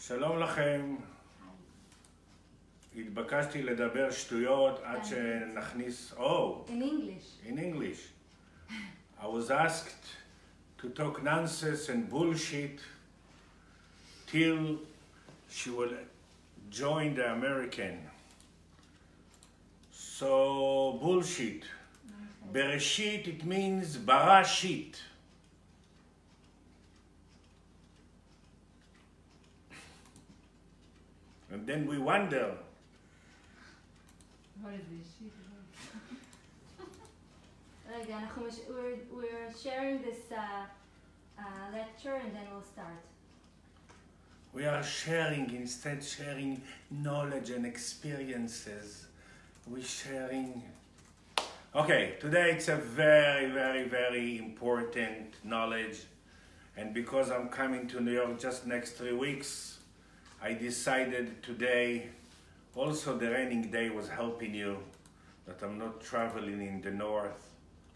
שלום לכם. התבקשתי לדבר שטויות עד שנכניס... Oh! In English. In English. I was asked to talk nonsense and bullshit till she will join the American. So, bullshit. Bereshit, it means barashit. And then we wonder. What is this shit? We're sharing this lecture and then we'll start. We are sharing knowledge and experiences. We're sharing. Okay, today it's a very important knowledge. And because I'm coming to New York just next 3 weeks, I decided today, also the raining day was helping you, that I'm not traveling in the north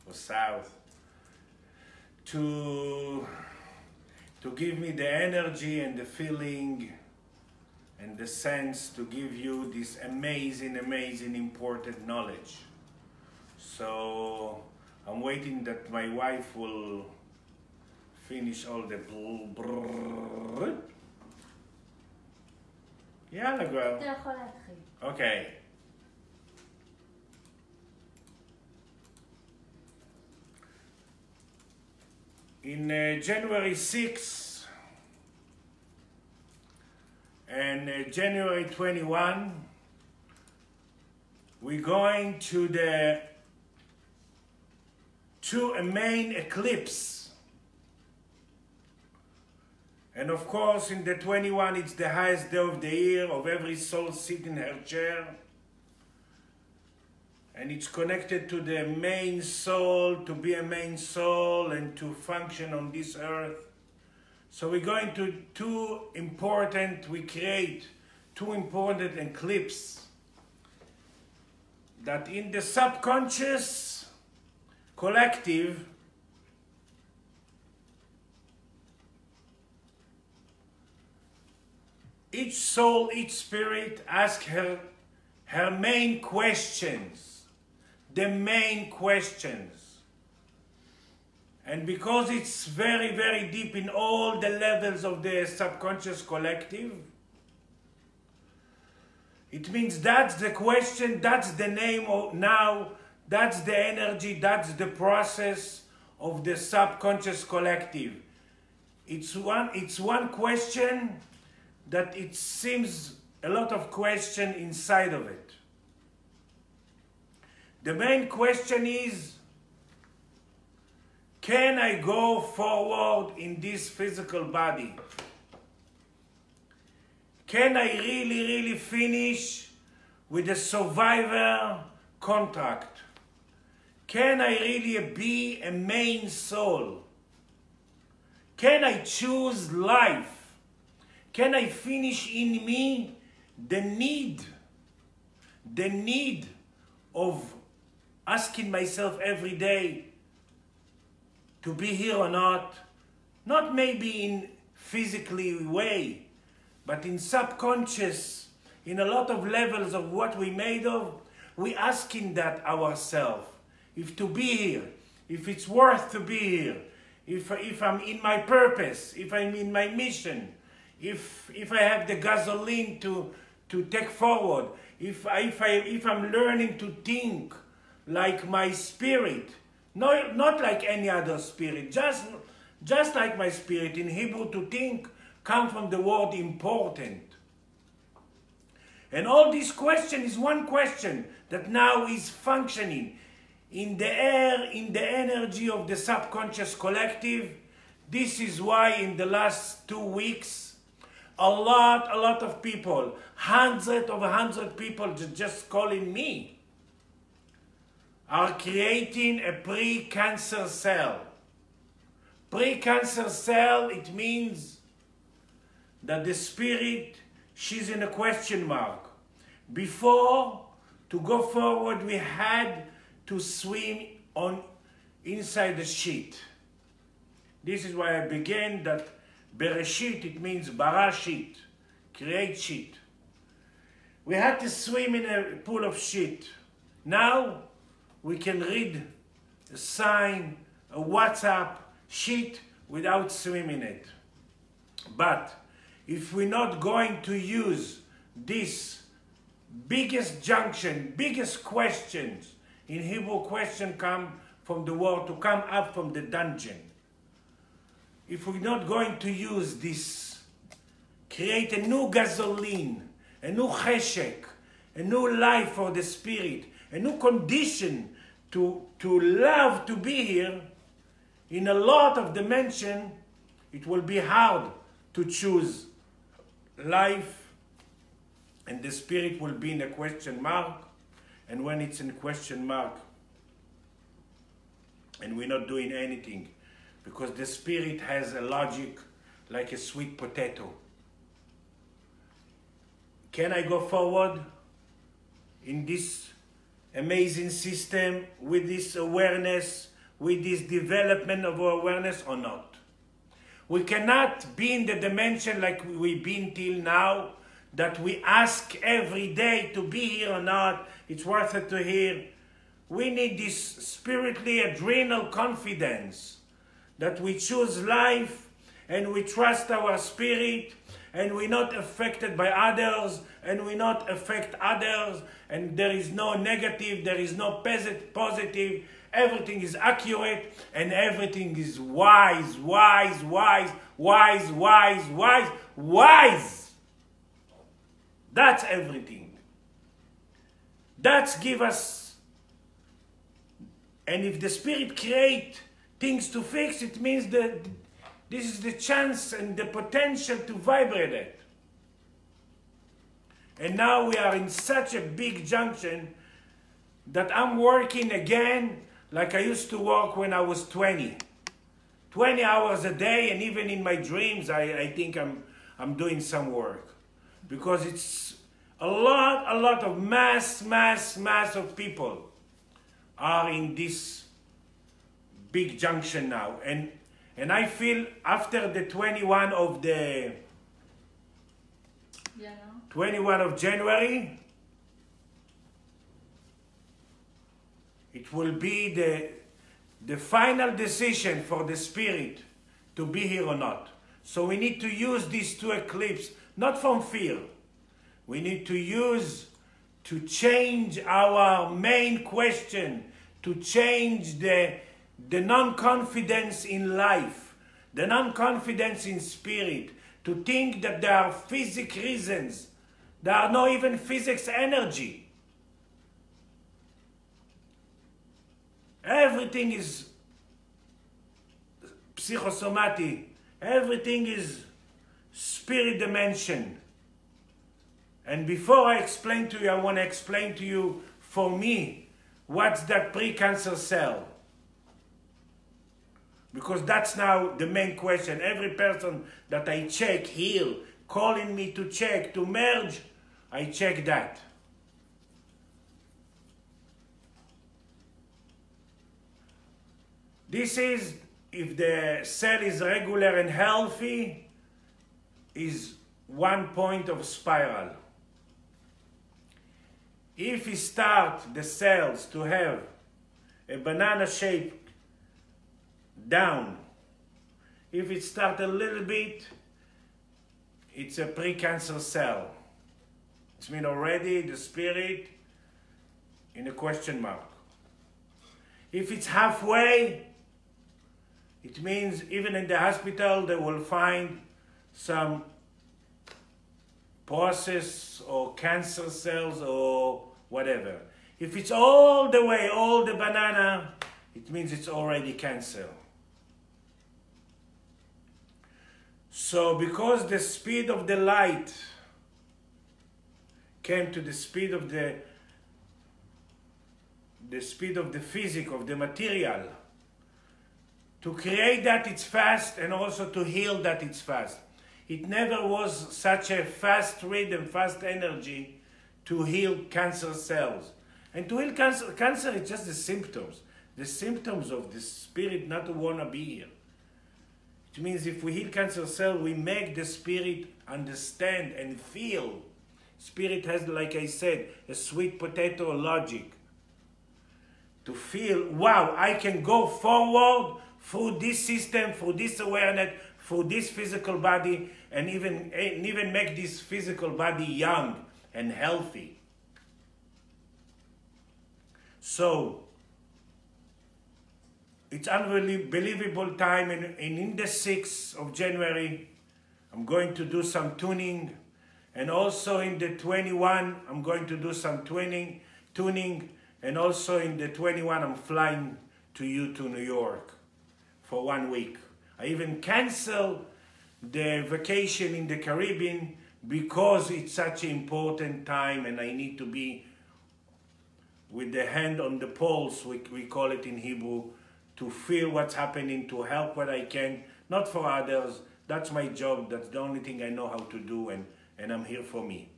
or south, to give me the energy and the feeling and the sense to give you this amazing important knowledge. So I'm waiting that my wife will finish all the brrrr. יאללה כבר. אתה יכול להתחיל. Okay. In January 6 and January 21, we're going to a main eclipse. And of course, in the 21, it's the highest day of the year of every soul sitting in her chair. And it's connected to the main soul, to be a main soul and to function on this earth. So we're going to we create two important eclipses that in the subconscious collective, each soul, each spirit asks her main questions, the main questions. And because it's very deep in all the levels of the subconscious collective, it means that's the question, that's the name of now, that's the energy, that's the process of the subconscious collective. It's one question that it seems a lot of question inside of it. The main question is, can I go forward in this physical body? Can I really finish with the survivor contract? Can I really be a main soul? Can I choose life? Can I finish in me the need of asking myself every day to be here or not? Not maybe in physically way, but in subconscious, in a lot of levels of what we made of, we asking that ourselves. If to be here, if it's worth to be here, if I'm in my purpose, if I'm in my mission, if I have the gasoline to take forward, if I'm learning to think like my spirit, not like any other spirit, just like my spirit. In Hebrew, to think come from the word important. And all this question is one question that now is functioning in the air, in the energy of the subconscious collective. This is why in the last 2 weeks, a lot of people, hundreds of people just calling me, are creating a pre-cancer cell. Pre-cancer cell, it means that the spirit, she's in a question mark. Before, to go forward, we had to swim inside the sheet. This is why I began that Bereshit, it means barashit. create shit. We had to swim in a pool of shit. Now we can read a sign, a WhatsApp, shit without swimming it. But if we're not going to use this biggest junction, biggest questions, in Hebrew question come from the word to come up from the dungeon. If we're not going to use this, create a new gasoline, a new cheshek, a new life for the spirit, a new condition to love to be here, in a lot of dimension, it will be hard to choose life, and the spirit will be in a question mark. And when it's in question mark, and we're not doing anything, because the spirit has a logic like a sweet potato. Can I go forward in this amazing system with this awareness, with this development of our awareness or not? We cannot be in the dimension like we've been till now, that we ask every day to be here or not. It's worth it to hear. We need this spiritually adrenal confidence that we choose life and we trust our spirit and we're not affected by others and we not affect others, and there is no negative, there is no positive. Everything is accurate and everything is wise, wise, wise, wise, wise, wise, wise. That's everything. That's give us. And if the spirit create things to fix, it means that this is the chance and the potential to vibrate it. And now we are in such a big junction that I'm working again like I used to work when I was 20. 20 hours a day, and even in my dreams, I think I'm doing some work. Because it's a lot of mass of people are in this big junction now. And I feel after the 21 of January, it will be the final decision for the spirit to be here or not. So we need to use these two eclipses, not from fear. We need to use to change our main question, to change the non-confidence in life, the non-confidence in spirit, to think that there are physics reasons. There are no even physics energy. Everything is psychosomatic. Everything is spirit dimension. And before I explain to you, I want to explain to you, for me, what's that pre-cancer cell? Because that's now the main question. Every person that I check, heal, calling me to check, to merge, I check that. This is, if the cell is regular and healthy, is 1 point of spiral. If we start the cells to have a banana shape down, if it starts a little bit, it's a pre-cancer cell. It means already the spirit in a question mark. If it's halfway, it means even in the hospital they will find some process or cancer cells or whatever. If it's all the way, all the banana, it means it's already cancer. So because the speed of the light came to the speed of the physics, of the material, to create that it's fast, and also to heal that it's fast. It never was such a fast rhythm, fast energy to heal cancer cells. And to heal cancer is just the symptoms of the spirit not to want to be here. It means if we heal cancer cell, we make the spirit understand and feel. Spirit has, like I said, a sweet potato logic. To feel, wow, I can go forward through this system, through this awareness, through this physical body, and even make this physical body young and healthy. So, it's unbelievable time, and in the 6th of January, I'm going to do some tuning, and also in the 21, I'm going to do some tuning, and also in the 21, I'm flying to New York for 1 week. I even cancel the vacation in the Caribbean because it's such an important time and I need to be with the hand on the pulse, we call it in Hebrew, to feel what's happening, to help what I can, not for others. That's my job, that's the only thing I know how to do, and I'm here for me.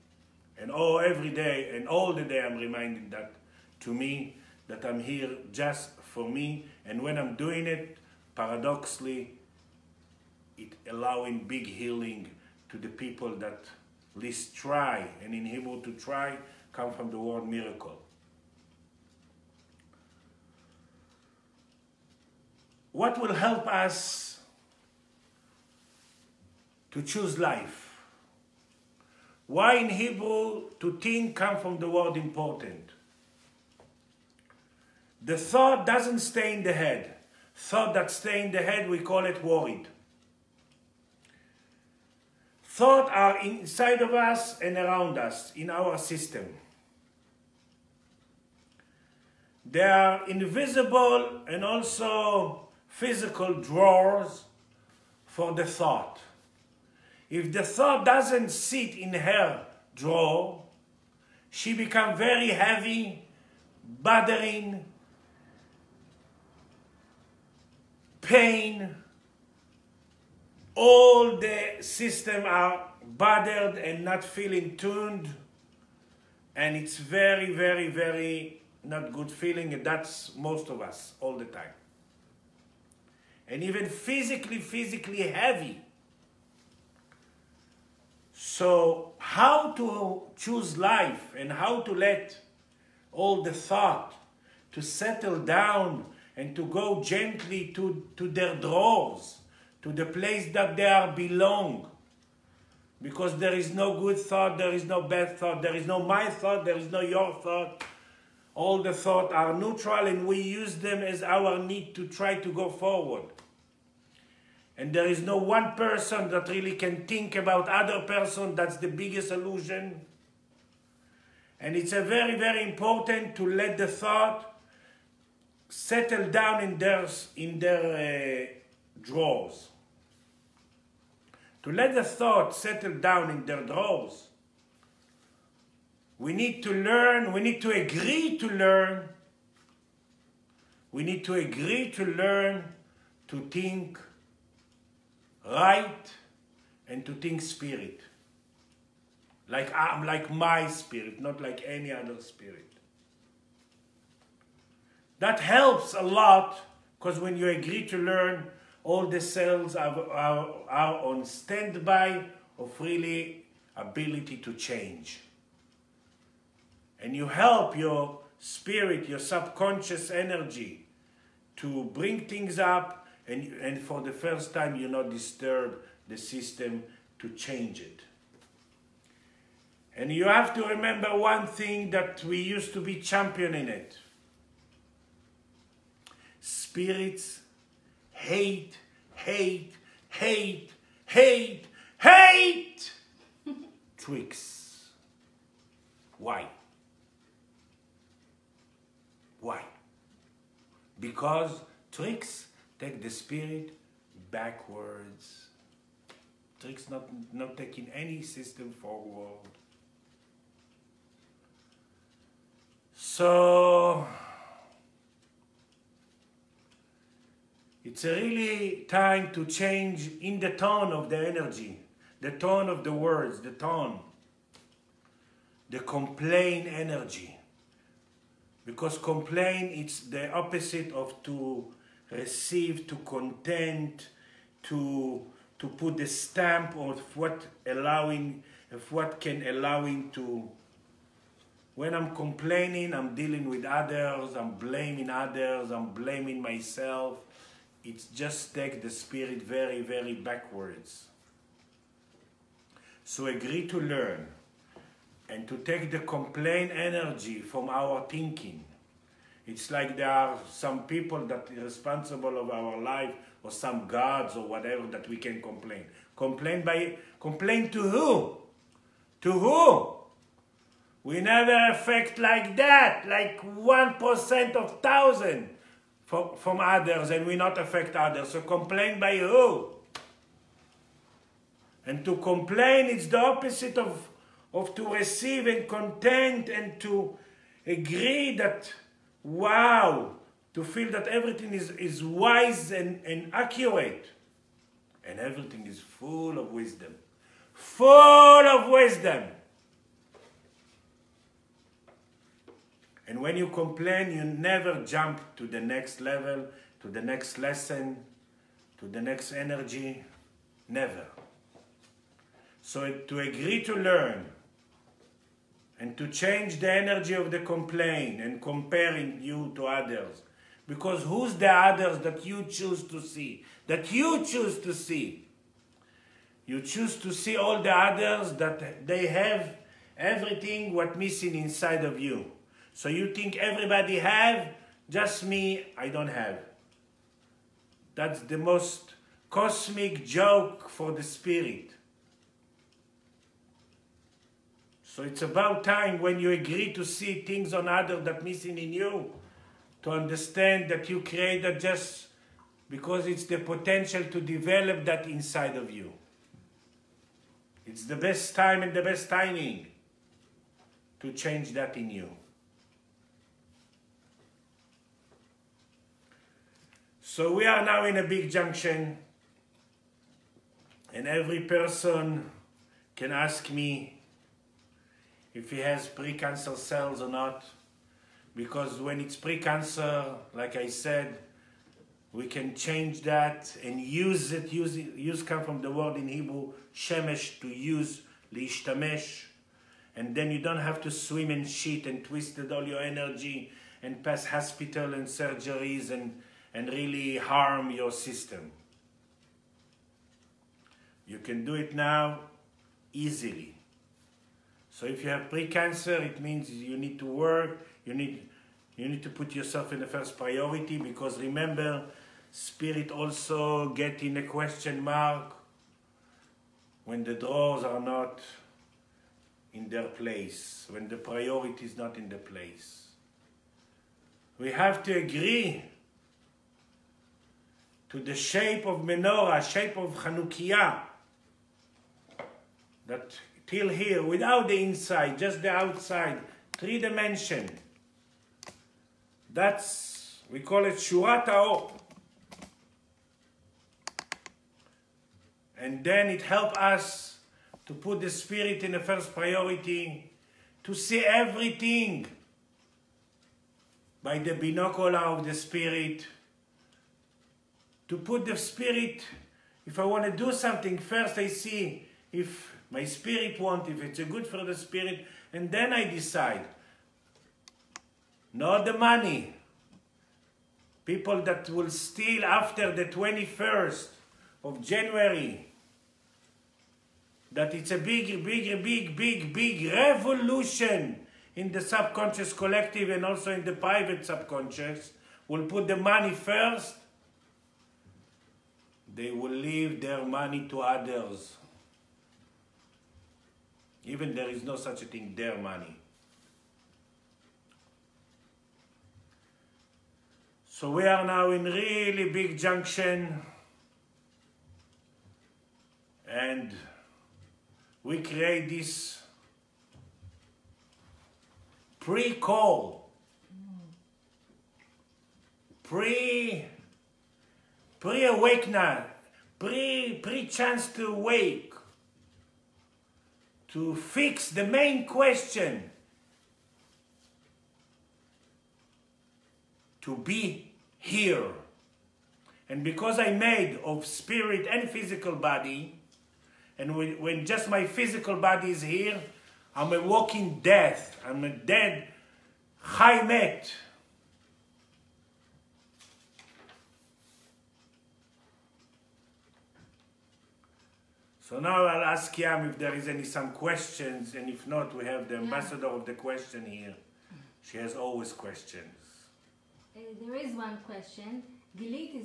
And every day and all the day I'm reminded that to me, that I'm here just for me, and when I'm doing it, paradoxically, it allowing big healing to the people that at least try, and in Hebrew to try come from the word miracle. What will help us to choose life? Why in Hebrew to think come from the word important? The thought doesn't stay in the head. Thought that stay in the head, we call it worried. Thoughts are inside of us and around us, in our system. They are invisible and also physical drawers for the thought. If the thought doesn't sit in her drawer, she becomes very heavy, bothering, pain. All the system are bothered and not feeling tuned, and it's very, very, very not good feeling, and that's most of us all the time. And even physically heavy. So how to choose life and how to let all the thought to settle down and to go gently to their drawers, to the place that they are belong. Because there is no good thought, there is no bad thought, there is no my thought, there is no your thought. All the thoughts are neutral and we use them as our need to try to go forward. And there is no one person that really can think about other person. That's the biggest illusion. And it's a very, very important to let the thought settle down in their drawers. To let the thought settle down in their drawers, we need to learn, we need to agree to learn. We need to agree to learn to think right and to think spirit. Like my spirit, not like any other spirit. That helps a lot, because when you agree to learn, all the cells are on standby of really ability to change. And you help your spirit, your subconscious energy to bring things up, and for the first time you not disturb the system to change it. And you have to remember one thing that we used to be champion in it. Spirits hate tricks. Why? Why? Because tricks take the spirit backwards. Tricks not taking any system forward. So it's a really time to change in the tone of the energy, the tone of the words, the tone, the complain energy. Because complain, it's the opposite of to receive, to content, to put the stamp of what allowing, of what can allowing to. When I'm complaining, I'm dealing with others, I'm blaming others, I'm blaming myself. It's just take the spirit very, very backwards. So agree to learn and to take the complaint energy from our thinking. It's like there are some people that are responsible of our life, or some gods or whatever that we can complain. Complain to who? To who? We never affect like that, like 1% of 1,000 from others, and we not affect others. So complain by who? And to complain, it's the opposite of to receive and content and to agree that, wow, to feel that everything is wise and accurate. And everything is full of wisdom. Full of wisdom. And when you complain, you never jump to the next level, to the next lesson, to the next energy. Never. So to agree to learn and to change the energy of the complaint and comparing you to others. Because who's the others that you choose to see? That you choose to see. You choose to see all the others that they have everything what missing inside of you. So you think everybody have, just me, I don't have. That's the most cosmic joke for the spirit. So it's about time when you agree to see things on others that missing in you, to understand that you create that just because it's the potential to develop that inside of you. It's the best time and the best timing to change that in you. So we are now in a big junction, and every person can ask me if he has pre-cancer cells or not, because when it's pre-cancer, like I said, we can change that and use it. Use come from the word in Hebrew, shemesh, to use, lishtamesh, and then you don't have to swim in shit and twisted all your energy and pass hospital and surgeries and really harm your system. You can do it now easily. So if you have pre-cancer, it means you need to work, you need to put yourself in the first priority, because remember, spirit also get in a question mark when the drawers are not in their place, when the priority is not in the place. We have to agree to the shape of menorah, shape of Chanukiah, that till here, without the inside, just the outside, 3 dimension. That's, we call it Shurat HaOr. And then it helps us to put the spirit in the first priority, to see everything by the binocular of the spirit, to put the spirit, if I want to do something, first I see if my spirit wants, if it's good for the spirit, and then I decide. Not the money. People that will steal after the 21st of January, that it's a big revolution in the subconscious collective and also in the private subconscious, will put the money first. They will leave their money to others. Even there is no such a thing, their money. So we are now in really big junction, and we create this pre-call, pre-awakening, pre-chance to awake, to fix the main question, to be here. And because I'm made of spirit and physical body, and when just my physical body is here, I'm a walking death. I'm a dead Chai Met. So now I'll ask Yam if there is some questions, and if not, we have the ambassador of the question here. She has always questions. There is one question. Gilit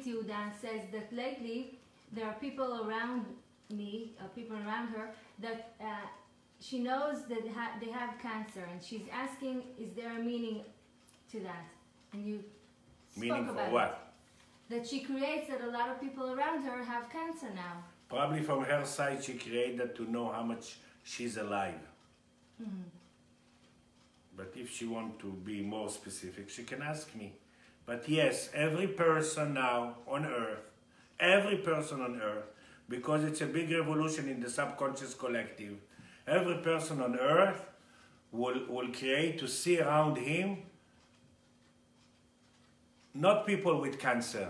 Yudan says that lately there are people around me, people around her, that she knows that they have cancer, and she's asking, is there a meaning to that? And you Meaning spoke for about what? it. That she creates that a lot of people around her have cancer now. Probably from her side she created to know how much she's alive. Mm-hmm. But if she wants to be more specific, she can ask me. But yes, every person now on earth, because it's a big revolution in the subconscious collective, every person on earth will create to see around him not people with cancer,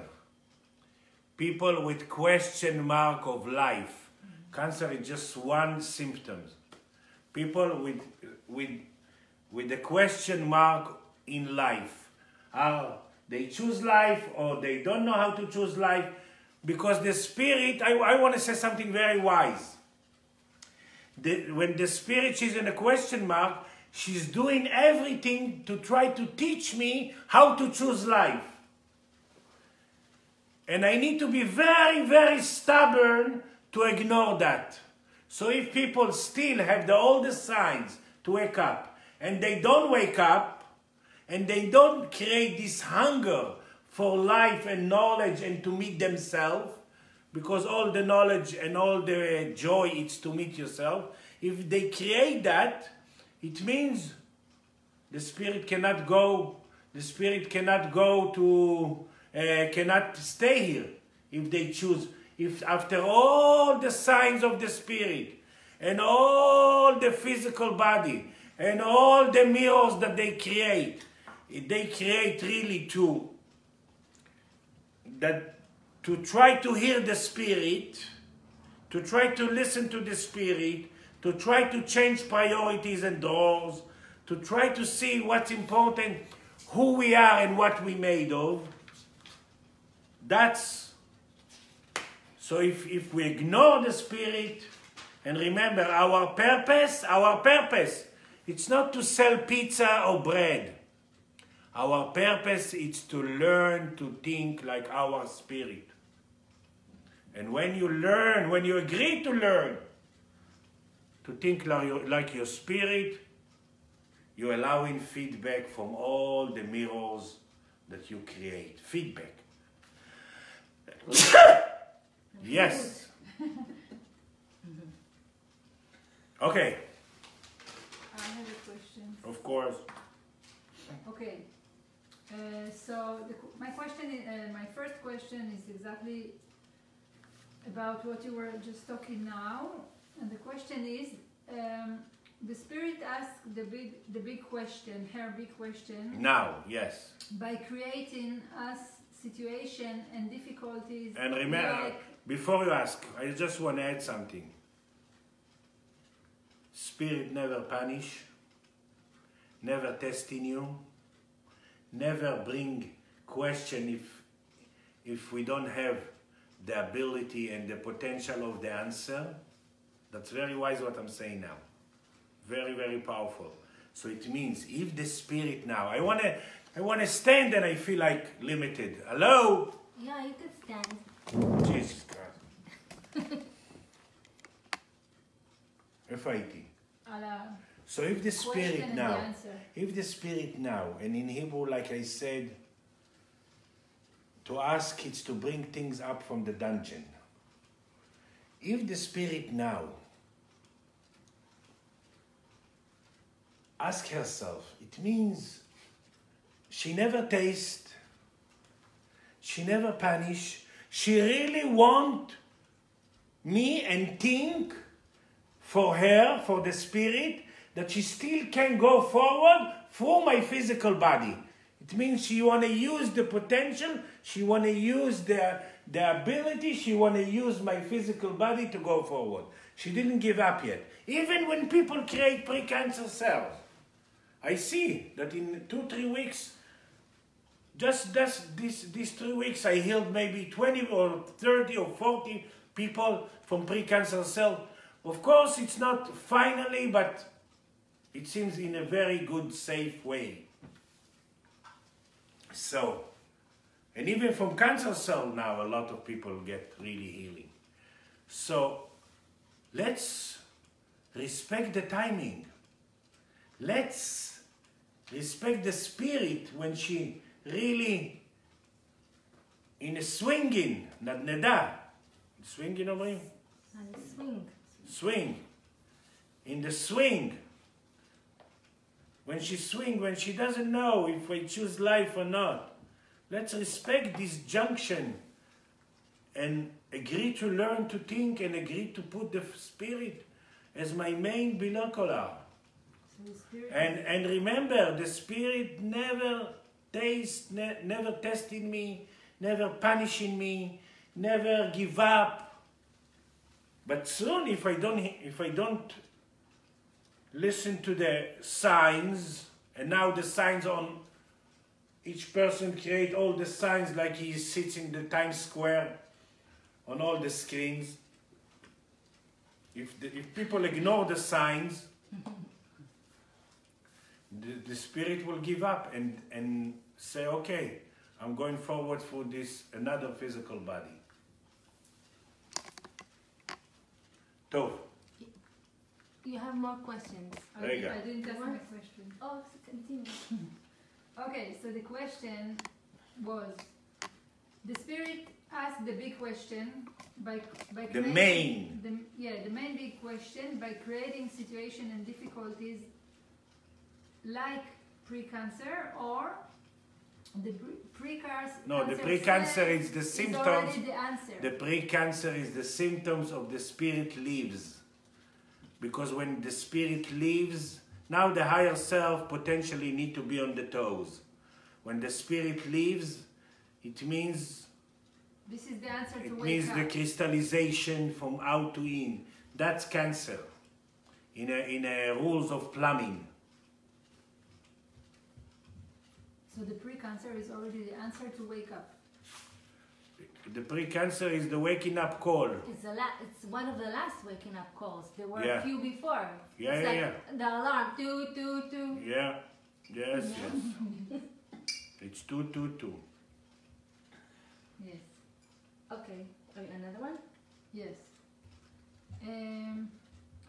people with question mark of life. Cancer is just one symptom. People with the question mark in life. They choose life or they don't know how to choose life, because the spirit, I want to say something very wise. When the spirit is in a question mark, she's doing everything to try to teach me how to choose life. And I need to be very, very stubborn to ignore that. So if people still have all the signs to wake up, and they don't wake up, and they don't create this hunger for life and knowledge and to meet themselves, because all the knowledge and all the joy is to meet yourself, if they create that, it means the spirit cannot go, cannot stay here if they choose. If after all the signs of the spirit and all the physical body and all the mirrors that they create really to try to hear the spirit, to try to listen to the spirit, to try to change priorities and doors, to try to see what's important, who we are and what we made of. So if we ignore the spirit, and remember our purpose, it's not to sell pizza or bread. Our purpose is to learn to think like our spirit. And when you learn, when you agree to learn to think like your spirit, you're allowing feedback from all the mirrors that you create. Feedback. Yes. Okay. I have a question. Of course. Okay. So my first question is exactly about what you were just talking now, and the question is, the spirit asked the big question, her big question. Now, yes. By creating us situation and difficulties. And remember, before you ask, I just want to add something. Spirit never punish, never testing you, never bring question if we don't have the ability and the potential of the answer. That's very wise what I'm saying now. Very, very powerful. So it means if the spirit now, I want to stand and I feel like limited. Hello? Yeah, you could stand. Jesus Christ. F-I-T. So if the spirit now, and in Hebrew, like I said, to ask it's to bring things up from the dungeon. If the spirit now ask herself, it means she never taste, she never punish, she really want me and think for her, for the spirit, that she still can go forward through my physical body. It means she want to use the potential, she want to use the ability, she want to use my physical body to go forward. She didn't give up yet. Even when people create pre-cancer cells, I see that in 2-3 weeks, just these 3 weeks, I healed maybe 20 or 30 or 40 people from pre-cancer cell. Of course, it's not finally, but it seems in a very good, safe way. So, and even from cancer cell now, a lot of people get really healing. So, let's respect the timing. Let's respect the spirit when she really in a swinging, not neda. Swinging over here? Swing. Swing. In the swing. When she swing, when she doesn't know if I choose life or not. Let's respect this junction and agree to learn to think and agree to put the spirit as my main binocular. And remember, the spirit never never testing me, never punishing me, never give up. But soon, if I don't listen to the signs, and now the signs on each person create all the signs like he sits in the Times Square on all the screens. If people ignore the signs, the spirit will give up and say, okay, I'm going forward for this another physical body. Tov. You have more questions. I didn't ask my question. Oh, continue. Okay, so the question was, the spirit asked the big question by the main big question by creating situation and difficulties like pre-cancer, or the pre-cancer. No, the pre-cancer is the symptoms. Already the answer. The pre-cancer is the symptoms of the spirit leaves. Because when the spirit leaves, now the higher self potentially need to be on the toes. When the spirit leaves, it means this is the answer to it wake means up. the crystallization from out to in. That's cancer. In a rules of plumbing. So the pre-cancer is already the answer to wake up. The pre-cancer is the waking up call. It's one of the last waking up calls. There were Yeah. a few before. Yeah, It's yeah, like yeah. the alarm, toot, toot, toot. Yeah, yes, yes. It's 222. Yes. Okay, another one? Yes.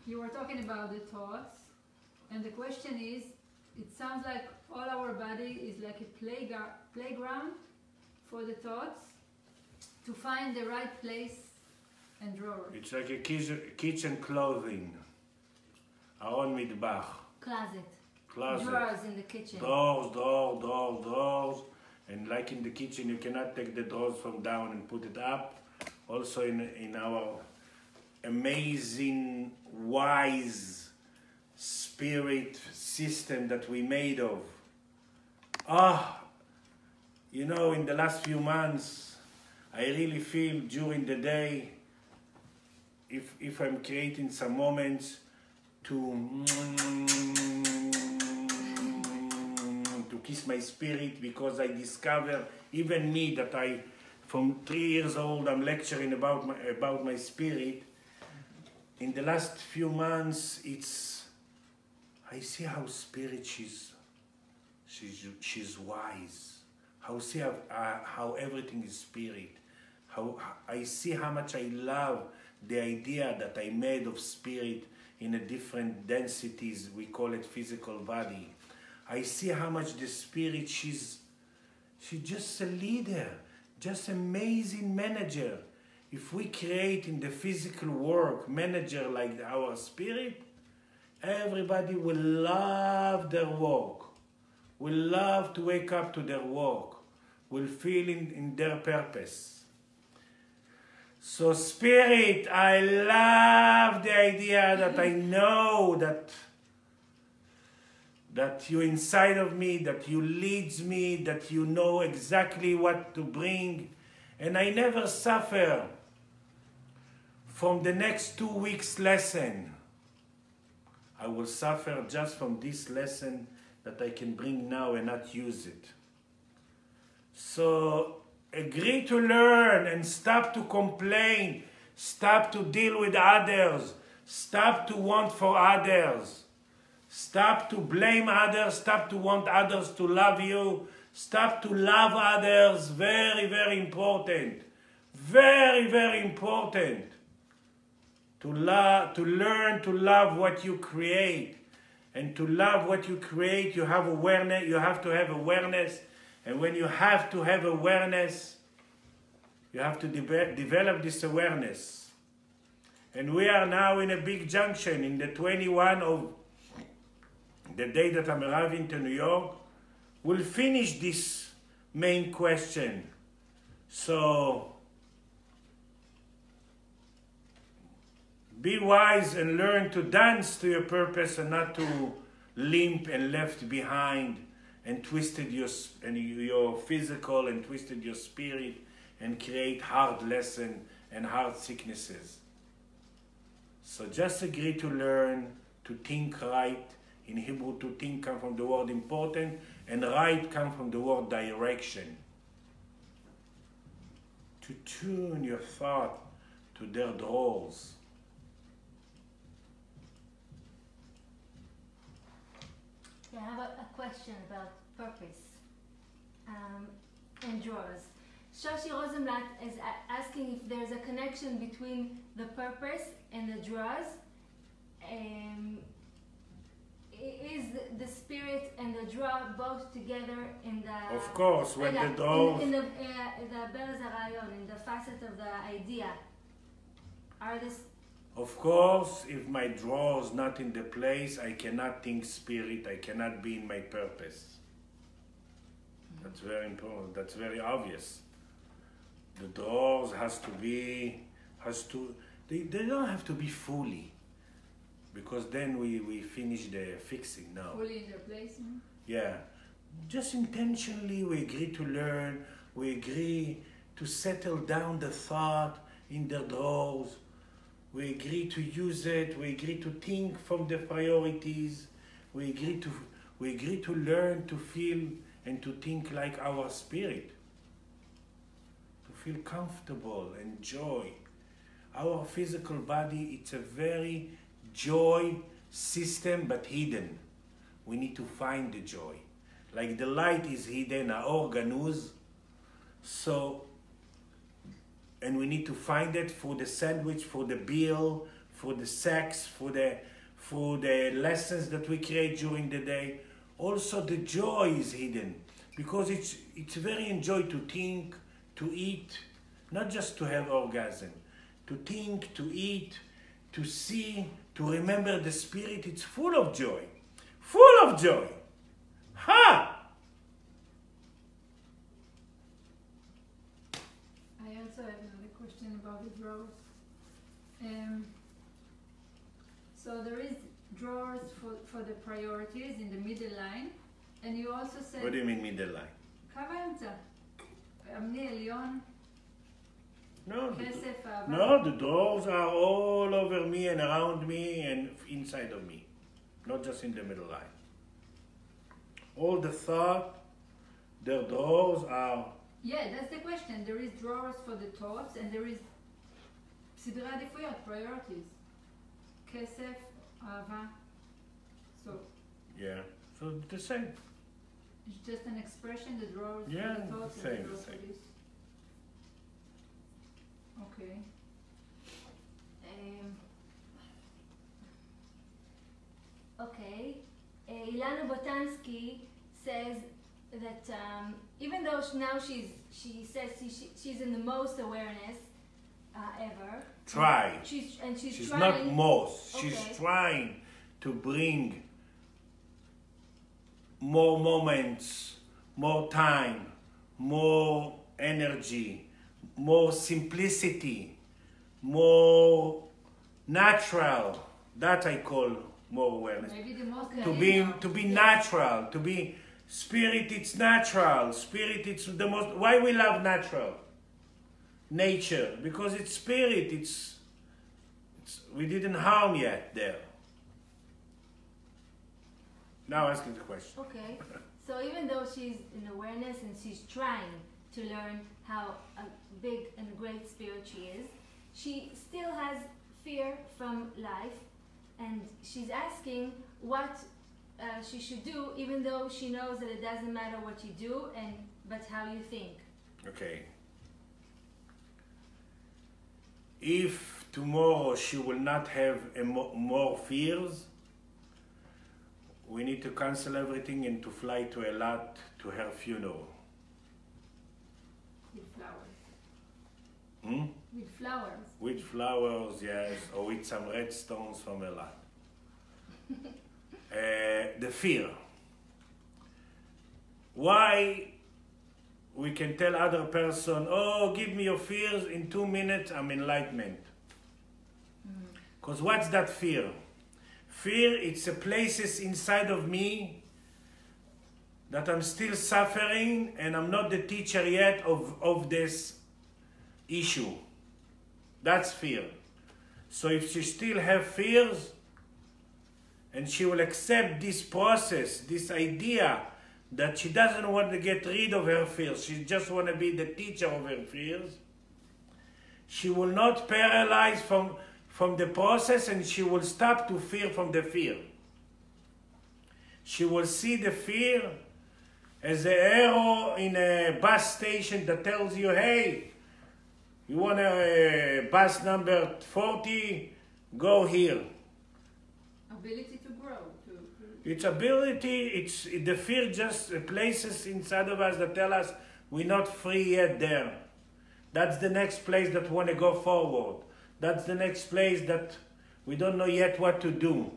You were talking about the thoughts, and the question is, it sounds like all our body is like a playground for the thoughts to find the right place and drawer. It's like a kitchen clothing. Aron midbach. Closet. Closet. Drawers in the kitchen. Drawers. And like in the kitchen, you cannot take the drawers from down and put it up. Also in our amazing, wise spirit system that we made of. You know, in the last few months, I really feel during the day, if I'm creating some moments to kiss my spirit, because I discover even me that from 3 years old, I'm lecturing about my spirit. In the last few months, I see how spirit she's wise. How everything is spirit. How I see how much I love the idea that I made of spirit in a different densities. We call it physical body. I see how much the spirit, she's just a leader, just amazing manager. If we create in the physical work manager like our spirit, everybody will love their work, will love to wake up to their work, will feel in their purpose. So spirit, I love the idea that I know that that you inside of me, that you leads me, that you know exactly what to bring. And I never suffer from the next 2 weeks lesson. I will suffer just from this lesson that I can bring now and not use it. So agree to learn and stop to complain. Stop to deal with others. Stop to want for others. Stop to blame others. Stop to want others to love you. Stop to love others. Very, very important. Very, very important. To learn to love what you create. And to love what you create, you have awareness. You have to have awareness. And when you have to have awareness, you have to develop this awareness. And we are now in a big junction in the 21 of the day that I'm arriving to New York. We'll finish this main question. So be wise and learn to dance to your purpose and not to limp and left behind and twisted your physical and twisted your spirit and create hard lesson and hard sicknesses. So just agree to learn to think right. In Hebrew, to think comes from the word important, and right comes from the word direction. To tune your thought to their drawers. Yeah, I have a question about purpose and drawers. Shashi Rosenblatt is asking if there's a connection between the purpose and the drawers. Is the spirit and the draw both together in the... Of course, when the drawers... In the Berz HaRayon, in the facet of the idea. Are this... Of course, if my drawer is not in the place, I cannot think spirit, I cannot be in my purpose. That's very important, that's very obvious. The drawers they don't have to be fully, because then we finish the fixing now. Fully in their place? Yeah, just intentionally we agree to learn, we agree to settle down the thought in the drawers, we agree to use it, we agree to think from the priorities, we agree to learn to feel and to think like our spirit, to feel comfortable and joy. Our physical body, it's a very joy system, but hidden. We need to find the joy. Like the light is hidden, our ganuz. So, and we need to find it for the sandwich, for the bill, for the sex, for the lessons that we create during the day. Also, the joy is hidden, because it's very enjoy to think, to eat, not just to have orgasm. To think, to eat, to see, to remember the spirit. It's full of joy. Full of joy. Ha! I also have another question about the drawers. So there is drawers for the priorities in the middle line, and you also said... What do you mean middle line? קו האמצע. אמני עליון. No, כסף, אהבה. no, the doors are all over me and around me and inside of me, not just in the middle line. All the thought, the drawers are... Yeah, that's the question. There is drawers for the thoughts, and there is סדרי עדיפויות, priorities. כסף, אהבה. So... Yeah, so the same. It's just an expression, the drawers Yeah, for the thoughts same, and the drawers same. for this. Okay. Okay. Ilana Botansky says that even though now she says she's in the most awareness ever. Try. She's She's trying. not most. Okay. She's trying to bring more moments, more time, more energy, more simplicity, more natural. That I call more awareness. Maybe the most To be natural, to be spirit. It's natural. Spirit. It's the most. Why we love natural nature? Because it's spirit. It's we didn't harm yet there. Now asking the question. Okay. So even though she's in awareness and she's trying to learn how a big and great spirit she is, she still has fear from life, and she's asking what she should do, even though she knows that it doesn't matter what you do, but how you think. Okay. If tomorrow she will not have more fears, we need to cancel everything and to fly to Eilat to her funeral. With flowers. Hmm? With flowers. With flowers, yes, or with some red stones from Eilat. The fear. Why we can tell other person, oh, give me your fears, in 2 minutes I'm enlightenment. Because what's that fear? Fear, it's a places inside of me that I'm still suffering and I'm not the teacher yet of this issue. That's fear. So if she still have fears and she will accept this process, this idea that she doesn't want to get rid of her fears, she just want to be the teacher of her fears, she will not paralyze from the process, and she will stop to fear from the fear. She will see the fear as an arrow in a bus station that tells you, hey, you want a bus number 40, go here. Ability to grow. It's ability, it's the fear just places inside of us that tell us we're not free yet there. That's the next place that want to go forward. That's the next place that we don't know yet what to do.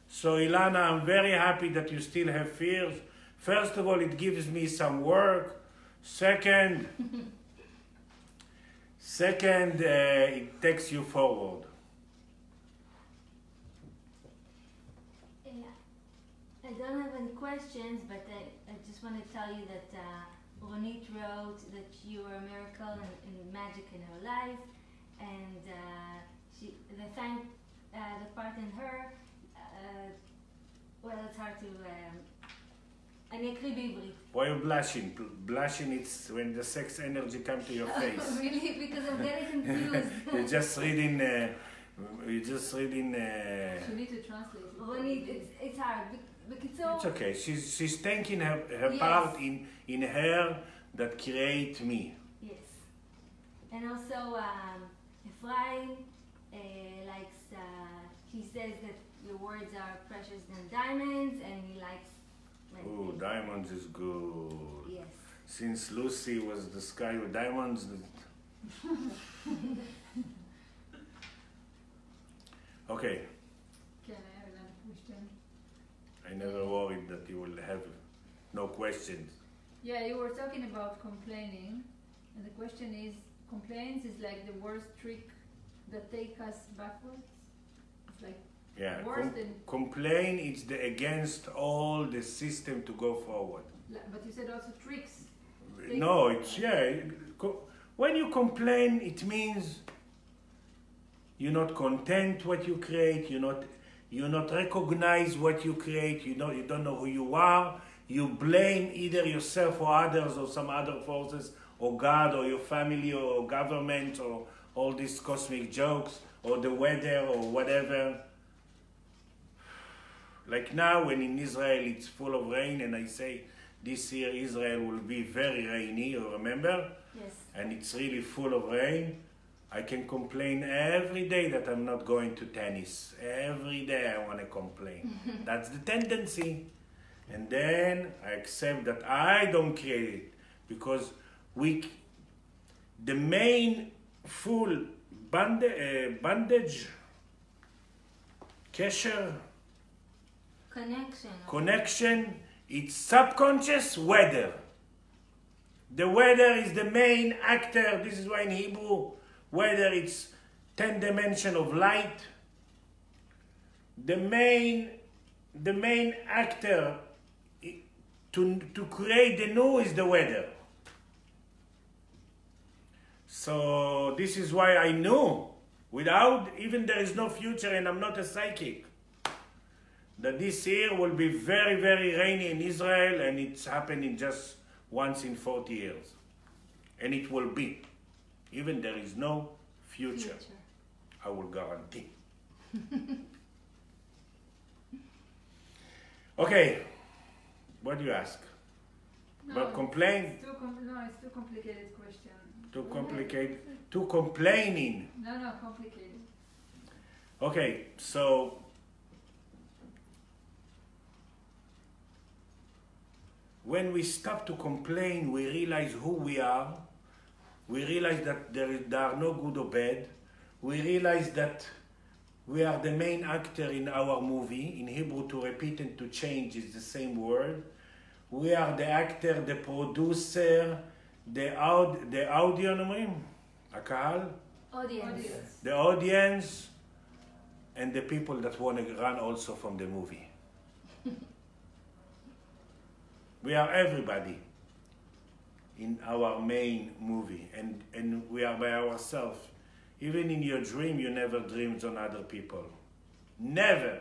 So Ilana, I'm very happy that you still have fears. First of all, it gives me some work. Second, it takes you forward. I don't have any questions, but I just want to tell you that Ronit wrote that you were a miracle and magic in her life, and they thank the part in her. Well, it's hard to... אני אקריא בעברית. Why are you blushing? Blushing, it's when the sex energy comes to your face. Really? Because I'm getting confused. You're just reading... You need to translate. Ronit, it's hard. It's okay. She's thanking her Yes. part in her that create me. Yes. And also, Ephraim likes, he says that your words are precious than diamonds, and he likes... Oh, diamonds is good. Yes. Since Lucy was the sky with diamonds... Okay. Can I have another question? I never worried that you will have no questions. Yeah, you were talking about complaining, and the question is, complaints is like the worst trick that take us backwards? It's like Yeah, worse than... complain it's against all the system to go forward. But you said also tricks. No, it's, yeah, when you complain, it means you're not content what you create, you not recognize what you create, you don't know who you are, you blame either yourself or others or some other forces or God or your family or government or all these cosmic jokes or the weather or whatever. Like now when in Israel it's full of rain and I say this year Israel will be very rainy, you remember? Yes. And it's really full of rain. I can complain every day that I'm not going to tennis. Every day I want to complain. That's the tendency. And then I accept that I don't create it. Because the main full bandage, kesher, connection, it's subconscious weather. The weather is the main actor. This is why in Hebrew, whether it's 10 dimension of light, the main actor to create the new is the weather. So this is why I knew, without even there is no future and I'm not a psychic, that this year will be very, very rainy in Israel, and it's happening just once in 40 years. And it will be. Even there is no future. I will guarantee. Okay, what do you ask? No, But complain? it's too complicated question. Too complicated? Too complaining? No, complicated. Okay, so when we stop to complain, we realize who we are. We realize that there are no good or bad. We realize that we are the main actor in our movie. In Hebrew, to repeat and to change is the same word. We are the actor, the producer, the audience, הקהל, Audience. the audience, and the people that want to run also from the movie. We are everybody in our main movie, and we are by ourselves. Even in your dream, you never dreamed on other people. Never.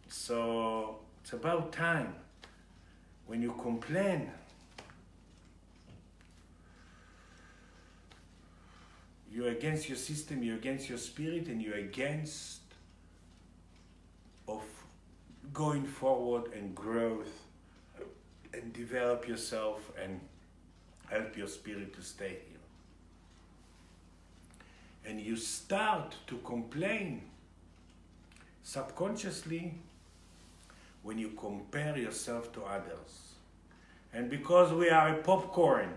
So it's about time. When you complain, you're against your system, you're against your spirit, and you're against of going forward and growth and develop yourself and help your spirit to stay here. And you start to complain subconsciously when you compare yourself to others. And because we are a popcorn,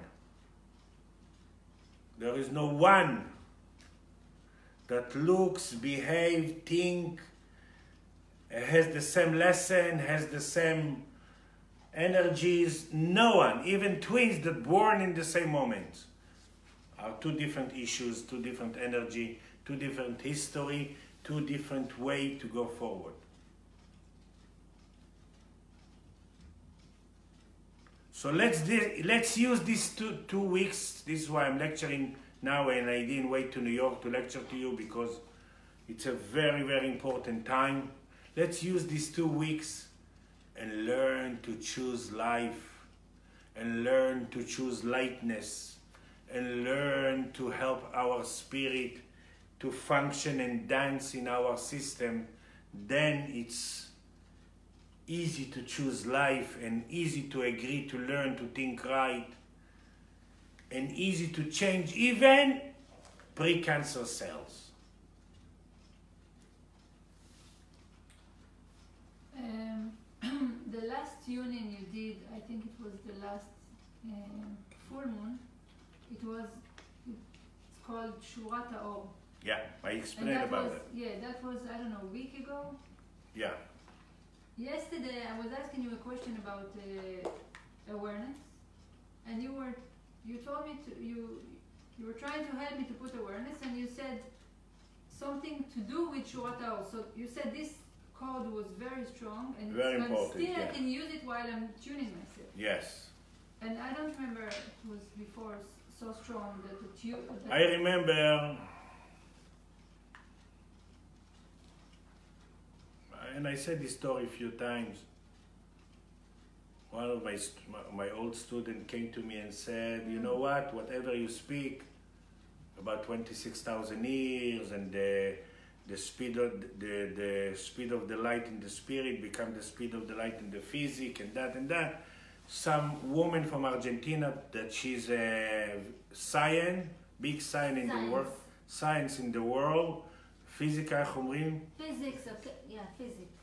there is no one that looks, behave, think, has the same lesson, has the same energies. No one, even twins that born in the same moment, are two different issues, two different energy, two different history, two different way to go forward. So let's use these two weeks. This is why I'm lecturing now, and I didn't wait to New York to lecture to you, because it's a very, very important time. Let's use these 2 weeks and learn to choose life, and learn to choose lightness, and learn to help our spirit to function and dance in our system. Then it's easy to choose life, and easy to agree to learn to think right, and easy to change even pre-cancer cells. The last union you did, I think it was the last full moon. It's called Shurat HaOr. Yeah, I explained about it. Yeah, that was, I don't know, a week ago. Yeah. Yesterday I was asking you a question about awareness, and you told me you were trying to help me to put awareness, and you said something to do with Shurat HaOr. So you said this code was very strong, and very important, still yeah. I can use it while I'm tuning myself. Yes. And I don't remember it was before so strong that the tune. I remember, and I said this story a few times. One of my old student came to me and said, you know what, whatever you speak about 26,000 years, and the speed of the light in the spirit become the speed of the light in the physics, and that. Some woman from Argentina that she's a big science in the world, science in the world, physics, Physics, okay. Yeah, physics.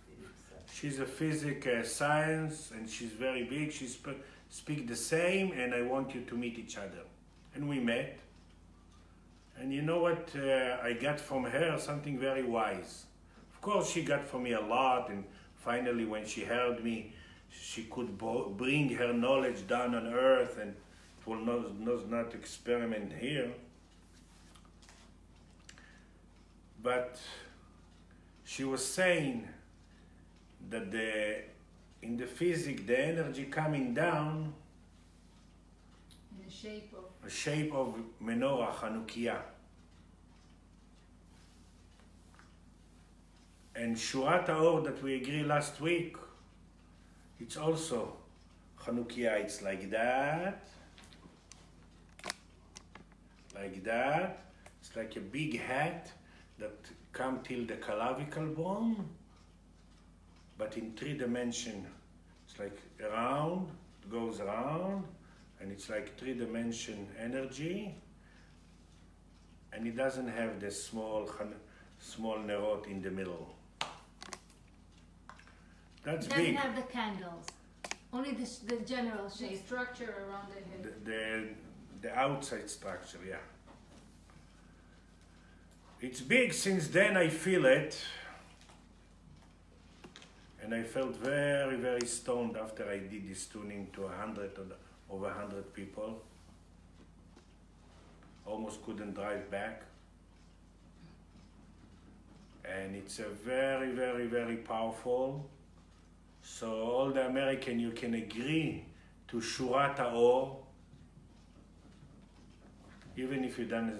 She's a physics science, and she's very big. She speak the same, and I want you to meet each other. And we met. And you know what I got from her? Something very wise. Of course, she got from me a lot, and finally when she heard me, she could bring her knowledge down on earth, and it will not experiment here. But she was saying that in the physics, the energy coming down In the shape of. a shape of menorah, Chanukiah. And Shurat HaOr that we agreed last week, it's also Chanukiah. It's like that. Like that. It's like a big hat that come till the clavicle bone, but in 3 dimension. It's like around, it goes around, and it's like 3-dimension energy, and it doesn't have the small nerot in the middle. That's It doesn't big. have the candles, only the general The shape. structure around the head. The outside structure, yeah. It's big. Since then I feel it, and I felt very, very stoned after I did this tuning to over 100 people. Almost couldn't drive back. And it's a very, very, very powerful. So all the American, you can agree to Shurat HaOr, even if you don't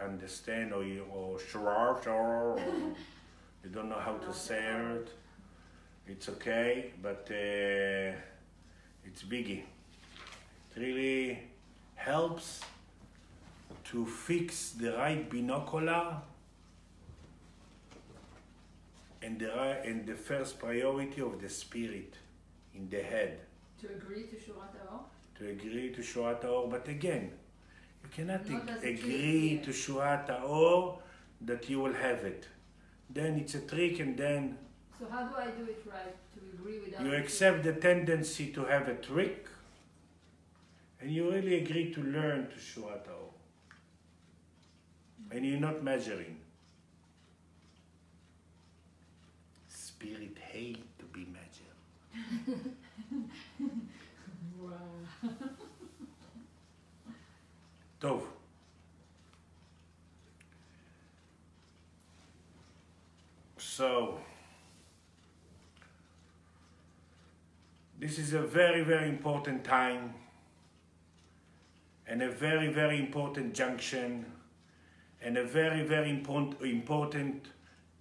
understand or Shurat HaOr, or you don't know how to say it, it's okay, but it's biggie. It really helps to fix the right binocular and the first priority of the spirit in the head. To agree to Shurat HaOr? To agree to Shurat HaOr, but again, you cannot Not as a agree trick, to Shurat HaOr that you will have it. Then it's a trick, and then So how do I do it right? To agree without. you accept the tendency to have a trick, and you really agree to learn to Shurat HaOr. And you're not measuring. Spirit hate to be measured. Wow. Tov. So, this is a very, very important time and a very, very important junction and a very, very important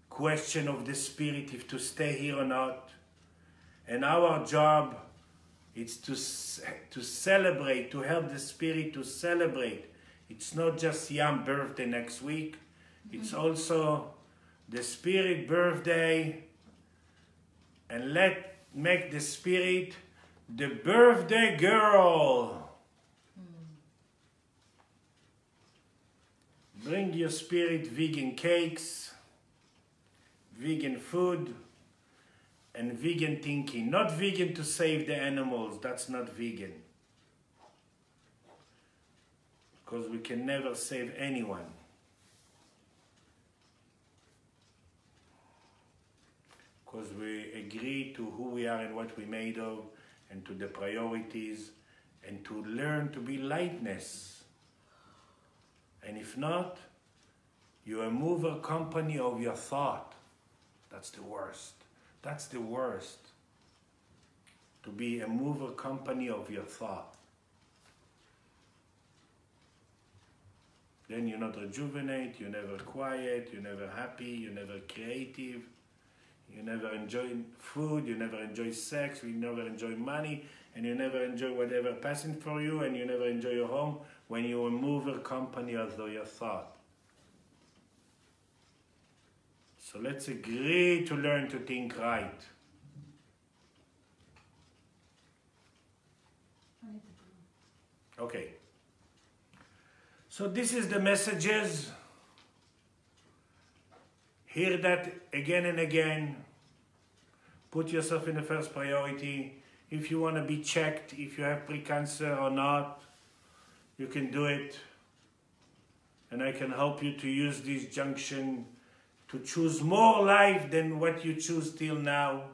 question of the spirit if to stay here or not. And our job is to celebrate, to help the spirit to celebrate. It's not just Yam birthday next week, it's also the spirit birthday, and make the spirit the birthday girl. Bring your spirit vegan cakes, vegan food, and vegan thinking. Not vegan to save the animals, that's not vegan. Because we can never save anyone. Because we agree to who we are and what we're made of, and to the priorities, and to learn to be lightness. And if not, you're a mover company of your thought. That's the worst. That's the worst. To be a mover company of your thought. Then you're not rejuvenate, you're never quiet, you're never happy, you're never creative, you never enjoy food, you never enjoy sex, you never enjoy money, and you never enjoy whatever passing for you, and you never enjoy your home when you're a mover company of your thought. So let's agree to learn to think right. Okay. So this is the messages. Hear that again and again. Put yourself in the first priority. If you want to be checked, if you have pre-cancer or not, you can do it. And I can help you to use this junction to choose more life than what you choose till now.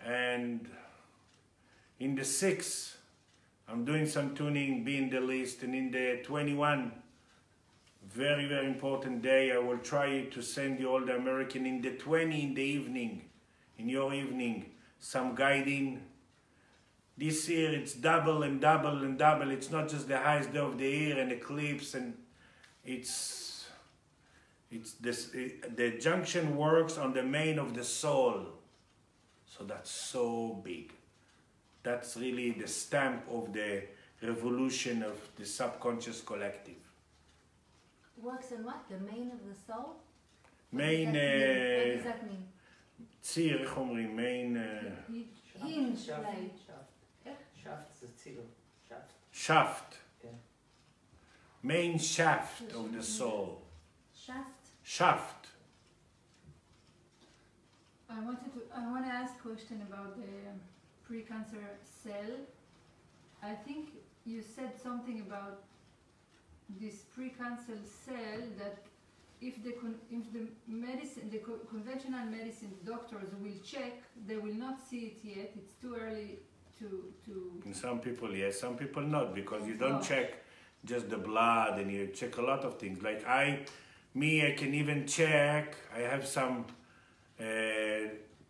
And in the 6th, I'm doing some tuning, be in the list, and in the 21, very, very important day, I will try to send you all the American in the 20 in the evening, in your evening, some guiding. This year it's double and double and double. It's not just the highest day of the year and eclipse, and it's this, the junction works on the main of the soul. So that's so big. That's really the stamp of the revolution of the subconscious collective. Works on what? The main of the soul? Main, What does that mean? ציר, איך אומרים? main, Hinge, like. shaft זה ציר. shaft. כן. Main shaft of the soul. Shaft? Shaft. I want to ask a question about the pre-cancer cell. I think you said something about this pre-cancer cell that if the conventional medicine doctors will check, they will not see it yet. It's too early to. And some people yes, some people not, because you don't check just the blood, and you check a lot of things. Like I can even check. I have some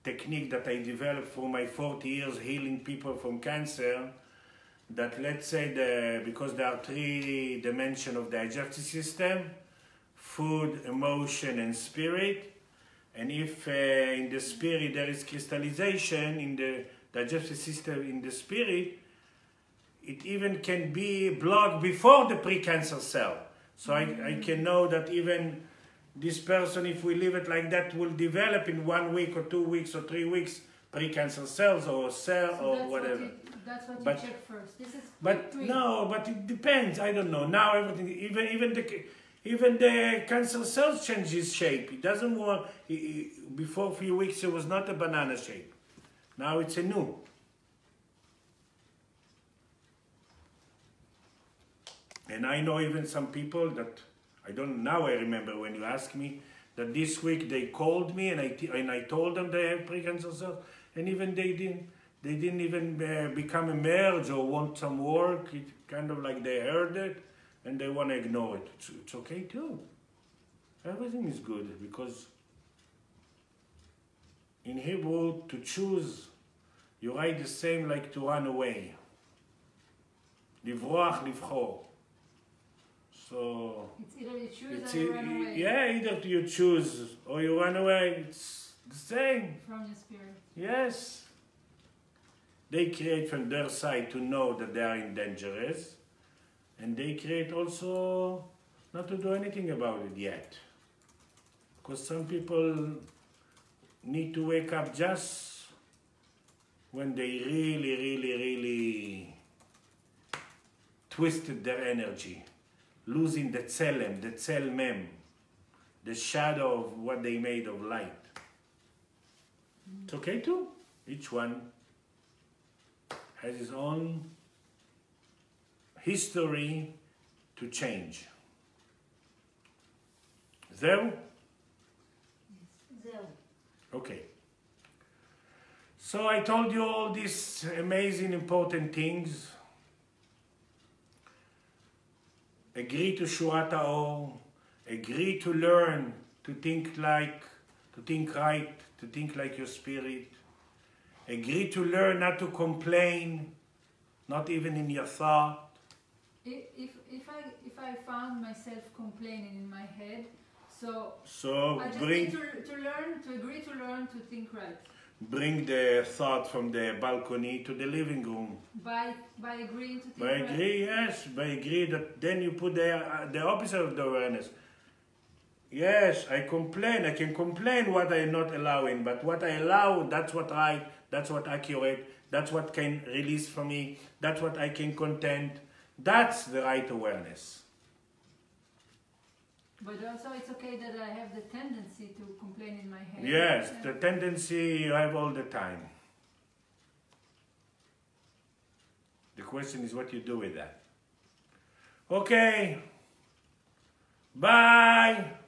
technique that I developed for my 40 years healing people from cancer. That let's say because there are 3 dimensions of the digestive system: food, emotion, and spirit. And if in the spirit there is crystallization in the digestive system, in the spirit, it even can be blocked before the pre-cancer cell. So I can know that even this person, if we leave it like that, will develop in 1 week or 2 weeks or 3 weeks pre-cancer cells or cell or whatever. That's what But- you check first. This is But pre. no, but it depends. I don't know. Now everything, even the cancer cells changes shape. It doesn't want. Before a few weeks, it was not a banana shape. Now it's a new. And I know even some people that I don't. Now I remember when you asked me that this week they called me and I told them they have pre-cancer cells, and even they didn't even become emerge or want some work. It kind of like they heard it and they want to ignore it. It's okay too. Everything is good, because in Hebrew, to choose, you write the same like to run away. Livroach, livchor. So It's either you choose it's or you run away yeah, either you choose or you run away. It's the same. from your spirit. Yes. They create from their side to know that they are dangerous, and they create also not to do anything about it yet. Because some people need to wake up just when they really, really, really twisted their energy, losing the tselem, the tselmem, the shadow of what they made of light. It's okay too. Each one has his own history to change. זהו? זהו. Okay. So I told you all these amazing, important things. Agree to Shuat HaOr. Agree to learn to think right, to think like your spirit. Agree to learn not to complain, not even in your thought. If I found myself complaining in my head, so I just bring need to agree to learn to think right. bring the thought from the balcony to the living room. By agreeing to think By right. agree, yes, by agree that then you put the opposite of the awareness. Yes, I can complain what I'm not allowing, but what I allow, that's what right, that's what accurate, that's what can release from me, that's what I can content. That's the right awareness. But also it's okay that I have the tendency to complain in my head. Yes, the tendency you have all the time. The question is what you do with that. Okay. Bye.